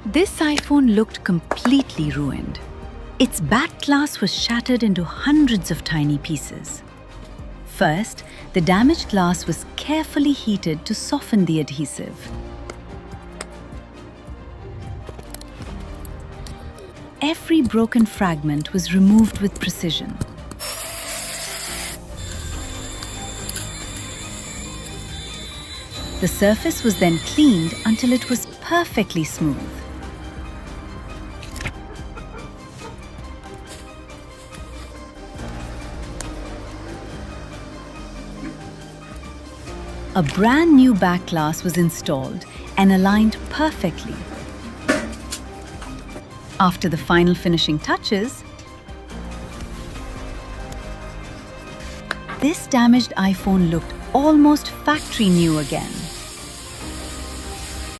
This iPhone looked completely ruined. Its back glass was shattered into hundreds of tiny pieces. First, the damaged glass was carefully heated to soften the adhesive. Every broken fragment was removed with precision. The surface was then cleaned until it was perfectly smooth. A brand new back glass was installed and aligned perfectly. After the final finishing touches, this damaged iPhone looked almost factory new again.